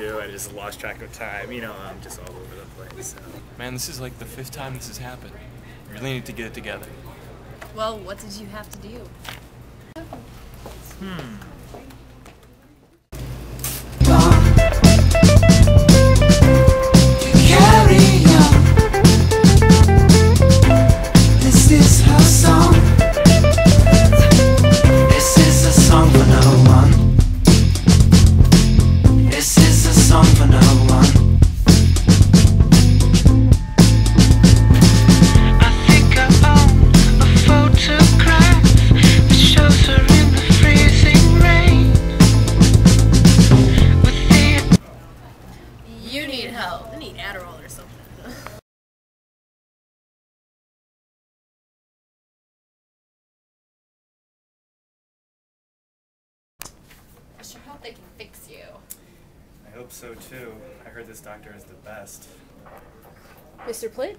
do. I just lost track of time. You know, I'm just all over the place. So. Man, this is like the 5th time this has happened. We really need to get it together. Well, what did you have to do? This is her song. This is a song for no one. This is a song for no one. I think I own a photograph that shows her in the freezing rain. With the You need help. I need Adderall or something. I sure hope they can fix you. I hope so too. I heard this doctor is the best. Mr. Plitt?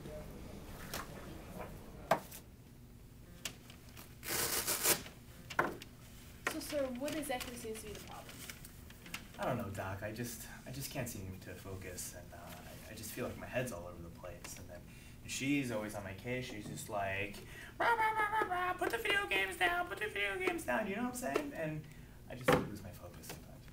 So, sir, what exactly seems to be the problem? I don't know, Doc. I just can't seem to focus, and I just feel like my head's all over the place. And then she's always on my case. She's just like, rah, rah, rah, rah, rah, put the video games down, put the video games down. You know what I'm saying? And I just lose my focus sometimes.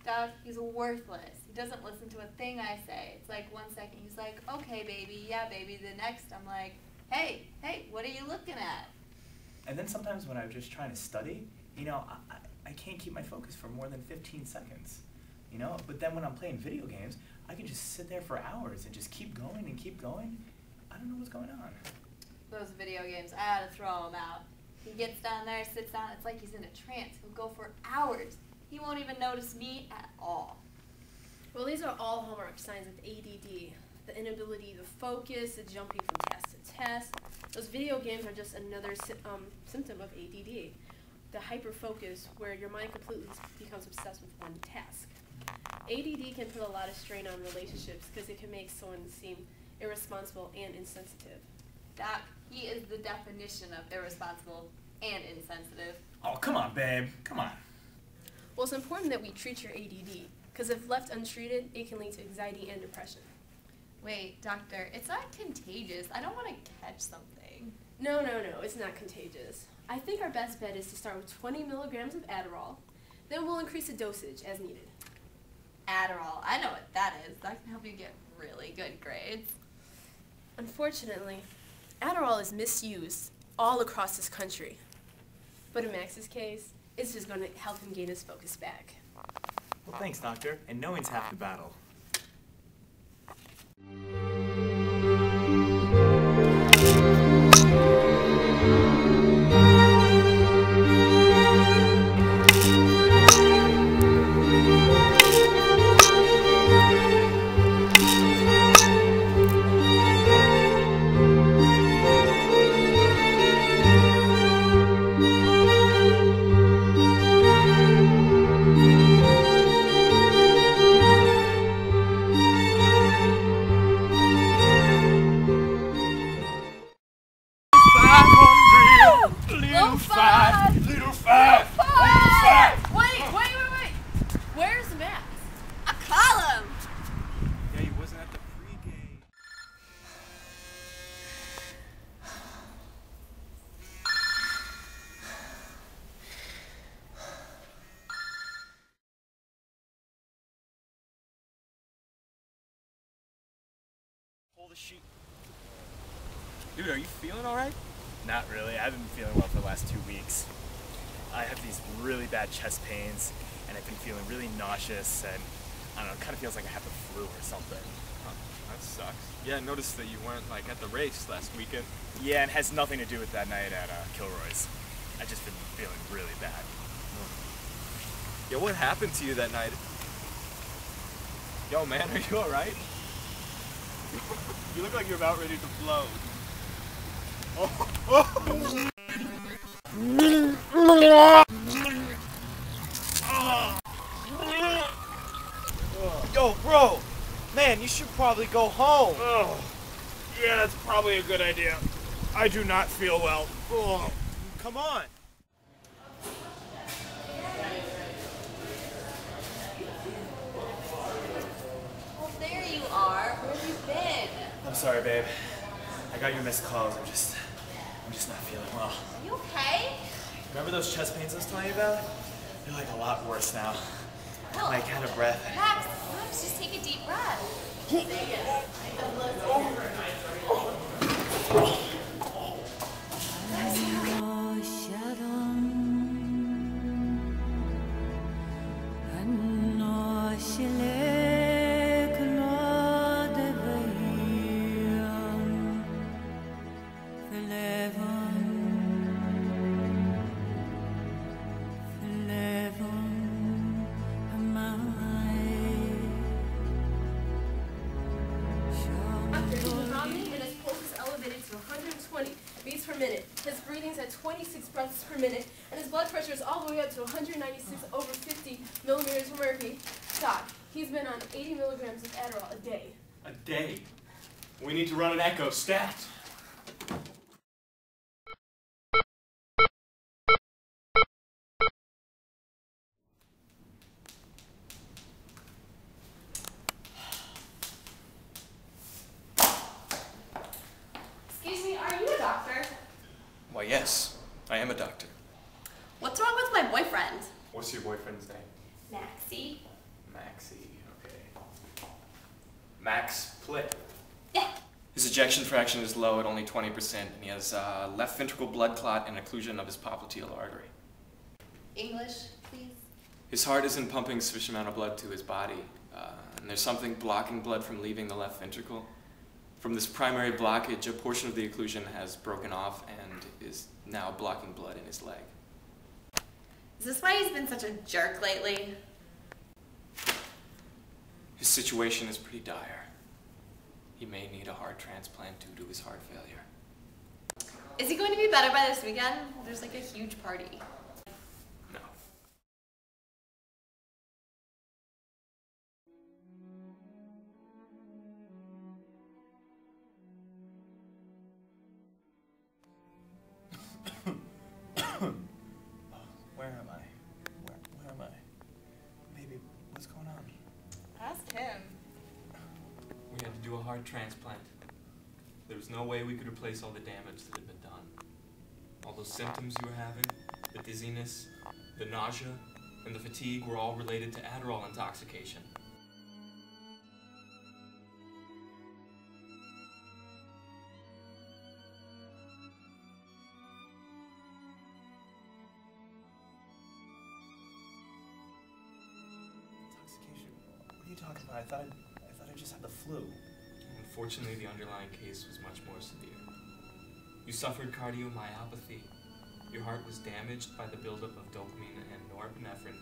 Doc, he's worthless. He doesn't listen to a thing I say. It's like 1 second he's like, okay, baby, yeah, baby. The next I'm like, hey, what are you looking at? And then sometimes when I'm just trying to study, you know, I can't keep my focus for more than 15 seconds, you know? But then when I'm playing video games, I can just sit there for hours and just keep going and keep going. I don't know what's going on. Those video games, I had to throw him out. He gets down there, sits down, it's like he's in a trance. He'll go for hours. He won't even notice me at all. Well, these are all hallmark signs of ADD. The inability to focus, the jumping from task to task. Those video games are just another symptom of ADD. The hyper-focus, where your mind completely becomes obsessed with one task. ADD can put a lot of strain on relationships because it can make someone seem irresponsible and insensitive. Doc, he is the definition of irresponsible and insensitive. Oh, come on, babe. Come on. Well, it's important that we treat your ADD, because if left untreated, it can lead to anxiety and depression. Wait, doctor, it's not contagious. I don't want to catch something. No, it's not contagious. I think our best bet is to start with 20 milligrams of Adderall, then we'll increase the dosage as needed. Adderall, I know what that is. That can help you get really good grades. Unfortunately, Adderall is misused all across this country. But in Max's case, it's just going to help him gain his focus back. Well, thanks, doctor. And knowing's half the battle. Wait. Where's Max? I'll call him. Yeah, he wasn't at the pregame. Hold the sheet. Dude, are you feeling alright? Not really. I haven't been feeling well for the last 2 weeks. I have these really bad chest pains, and I've been feeling really nauseous, and I don't know, it kind of feels like I have the flu or something. Huh, that sucks. Yeah, I noticed that you weren't like at the race last weekend. Yeah, and it has nothing to do with that night at Kilroy's. I've just been feeling really bad. Yeah, what happened to you that night? Yo, man, are you alright? You look like you're about ready to blow. Yo, bro, man, you should probably go home. Oh, yeah, that's probably a good idea. I do not feel well. Oh. Come on. sorry, babe. I got your missed calls. I'm just not feeling well. Are you okay? Remember those chest pains I was telling you about? They're like a lot worse now. Well, I'm like out of breath. Max, just take a deep breath. Beats per minute. His breathing's at 26 breaths per minute, and his blood pressure is all the way up to 196 over 50 millimeters of mercury. Doc, he's been on 80 milligrams of Adderall a day. A day? We need to run an echo stat. Excuse me, are you a doctor? Why, yes, I am a doctor. What's wrong with my boyfriend? What's your boyfriend's name? Maxie. Maxie, okay. Max Plitt. Yeah. His ejection fraction is low at only 20%, and he has left ventricle blood clot and occlusion of his popliteal artery. English, please. His heart isn't pumping sufficient amount of blood to his body, and there's something blocking blood from leaving the left ventricle. From this primary blockage, a portion of the occlusion has broken off and is now blocking blood in his leg. Is this why he's been such a jerk lately? His situation is pretty dire. He may need a heart transplant due to his heart failure. Is he going to be better by this weekend? There's like a huge party. No. Where am I? Where am I? Baby, what's going on? Ask him. We had to do a heart transplant. There was no way we could replace all the damage that had been done. All those symptoms you were having, the dizziness, the nausea, and the fatigue were all related to Adderall intoxication. Intoxication? What are you talking about? I thought I just had the flu. Unfortunately, the underlying case was much more severe. You suffered cardiomyopathy. Your heart was damaged by the buildup of dopamine and norepinephrine,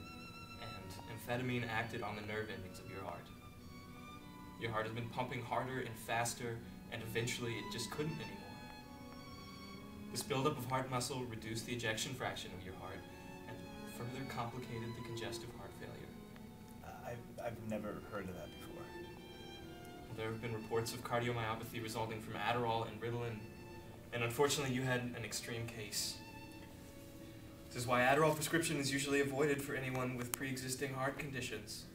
and amphetamine acted on the nerve endings of your heart. Your heart has been pumping harder and faster, and eventually it just couldn't anymore. This buildup of heart muscle reduced the ejection fraction of your heart and further complicated the congestive heart failure. I've never heard of that before. There have been reports of cardiomyopathy resulting from Adderall and Ritalin, and unfortunately you had an extreme case. This is why Adderall prescription is usually avoided for anyone with pre-existing heart conditions.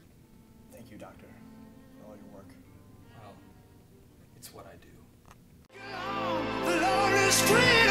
Thank you, doctor, for all your work. Well, it's what I do. The Lord is free.